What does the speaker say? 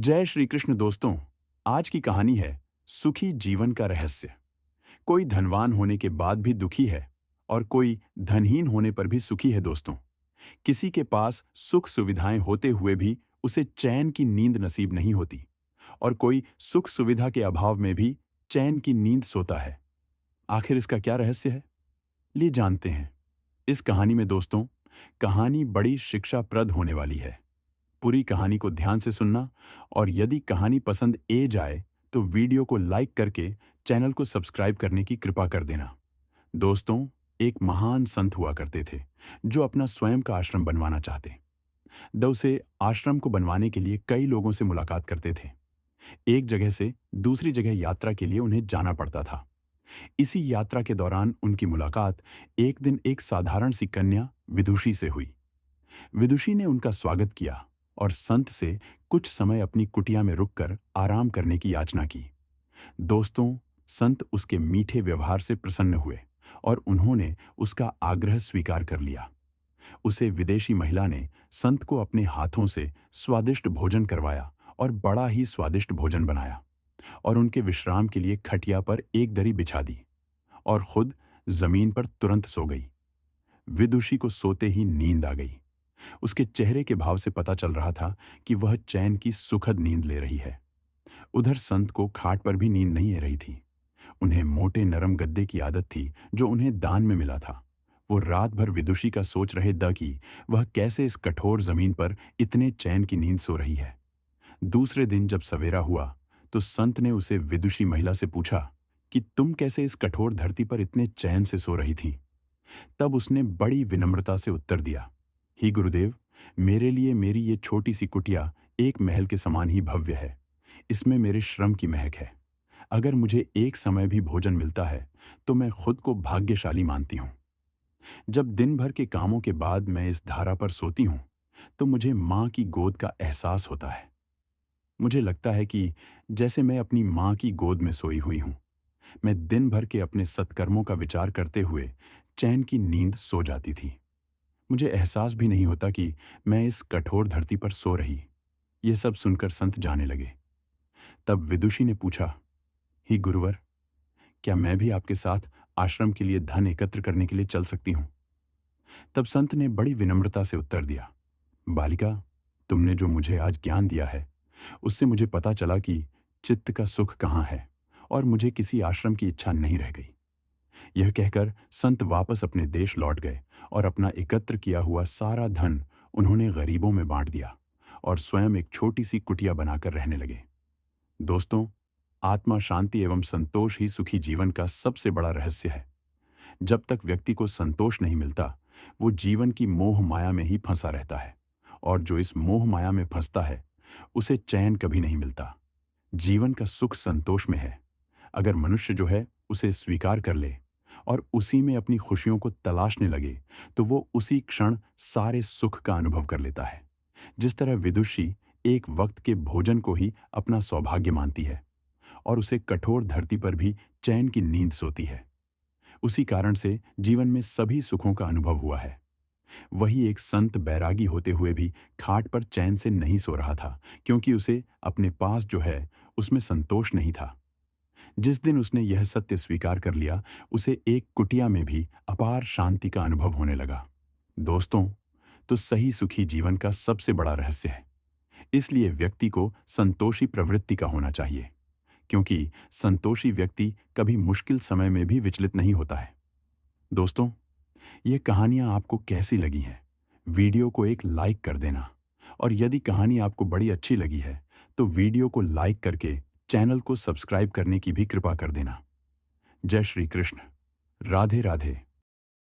जय श्री कृष्ण दोस्तों। आज की कहानी है सुखी जीवन का रहस्य। कोई धनवान होने के बाद भी दुखी है और कोई धनहीन होने पर भी सुखी है दोस्तों। किसी के पास सुख सुविधाएं होते हुए भी उसे चैन की नींद नसीब नहीं होती और कोई सुख सुविधा के अभाव में भी चैन की नींद सोता है। आखिर इसका क्या रहस्य है? लिए जानते हैं। इस कहानी में दोस्तों, कहानी बड़ी शिक्षाप्रद होने वाली है। पूरी कहानी को ध्यान से सुनना और यदि कहानी पसंद ए जाए तो वीडियो को लाइक करके चैनल को सब्सक्राइब करने की कृपा कर देना। दोस्तों, एक महान संत हुआ करते थे जो अपना स्वयं का आश्रम बनवाना चाहते। उसे आश्रम को बनवाने के लिए कई लोगों से मुलाकात करते थे। एक जगह से दूसरी जगह यात्रा के लिए उन्हें जाना पड़ता था। इसी यात्रा के दौरान उनकी मुलाकात एक दिन एक साधारण सी कन्या विदुषी से हुई। विदुषी ने उनका स्वागत किया और संत से कुछ समय अपनी कुटिया में रुककर आराम करने की याचना की। दोस्तों, संत उसके मीठे व्यवहार से प्रसन्न हुए और उन्होंने उसका आग्रह स्वीकार कर लिया। उसे विदेशी महिला ने संत को अपने हाथों से स्वादिष्ट भोजन करवाया और बड़ा ही स्वादिष्ट भोजन बनाया और उनके विश्राम के लिए खटिया पर एक दरी बिछा दी और खुद जमीन पर तुरंत सो गई। विदुषी को सोते ही नींद आ गई। उसके चेहरे के भाव से पता चल रहा था कि वह चैन की सुखद नींद ले रही है। उधर संत को खाट पर भी नींद नहीं आ रही थी। उन्हें मोटे नरम गद्दे की आदत थी जो उन्हें दान में मिला था। वो रात भर विदुषी का सोच रहे कि वह कैसे इस कठोर जमीन पर इतने चैन की नींद सो रही है। दूसरे दिन जब सवेरा हुआ तो संत ने उसे विदुषी महिला से पूछा कि तुम कैसे इस कठोर धरती पर इतने चैन से सो रही थी। तब उसने बड़ी विनम्रता से उत्तर दिया, ही गुरुदेव, मेरे लिए मेरी ये छोटी सी कुटिया एक महल के समान ही भव्य है। इसमें मेरे श्रम की महक है। अगर मुझे एक समय भी भोजन मिलता है तो मैं खुद को भाग्यशाली मानती हूँ। जब दिन भर के कामों के बाद मैं इस धारा पर सोती हूँ तो मुझे माँ की गोद का एहसास होता है। मुझे लगता है कि जैसे मैं अपनी माँ की गोद में सोई हुई हूँ। मैं दिन भर के अपने सत्कर्मों का विचार करते हुए चैन की नींद सो जाती थी। मुझे एहसास भी नहीं होता कि मैं इस कठोर धरती पर सो रही। ये सब सुनकर संत जाने लगे। तब विदुषी ने पूछा, ही गुरुवर, क्या मैं भी आपके साथ आश्रम के लिए धन एकत्र करने के लिए चल सकती हूँ? तब संत ने बड़ी विनम्रता से उत्तर दिया, बालिका, तुमने जो मुझे आज ज्ञान दिया है उससे मुझे पता चला कि चित्त का सुख कहाँ है और मुझे किसी आश्रम की इच्छा नहीं रह गई। यह कहकर संत वापस अपने देश लौट गए और अपना एकत्र किया हुआ सारा धन उन्होंने गरीबों में बांट दिया और स्वयं एक छोटी सी कुटिया बनाकर रहने लगे। दोस्तों, आत्मा शांति एवं संतोष ही सुखी जीवन का सबसे बड़ा रहस्य है। जब तक व्यक्ति को संतोष नहीं मिलता, वो जीवन की मोह माया में ही फंसा रहता है और जो इस मोह माया में फंसता है उसे चैन कभी नहीं मिलता। जीवन का सुख संतोष में है। अगर मनुष्य जो है उसे स्वीकार कर ले और उसी में अपनी खुशियों को तलाशने लगे तो वो उसी क्षण सारे सुख का अनुभव कर लेता है। जिस तरह विदुषी एक वक्त के भोजन को ही अपना सौभाग्य मानती है और उसे कठोर धरती पर भी चैन की नींद सोती है। उसी कारण से जीवन में सभी सुखों का अनुभव हुआ है। वही एक संत बैरागी होते हुए भी खाट पर चैन से नहीं सो रहा था, क्योंकि उसे अपने पास जो है उसमें संतोष नहीं था। जिस दिन उसने यह सत्य स्वीकार कर लिया, उसे एक कुटिया में भी अपार शांति का अनुभव होने लगा। दोस्तों, तो सही सुखी जीवन का सबसे बड़ा रहस्य है। इसलिए व्यक्ति को संतोषी प्रवृत्ति का होना चाहिए, क्योंकि संतोषी व्यक्ति कभी मुश्किल समय में भी विचलित नहीं होता है। दोस्तों, ये कहानियां आपको कैसी लगी हैं? वीडियो को एक लाइक कर देना और यदि कहानी आपको बड़ी अच्छी लगी है तो वीडियो को लाइक करके चैनल को सब्सक्राइब करने की भी कृपा कर देना। जय श्री कृष्ण। राधे राधे।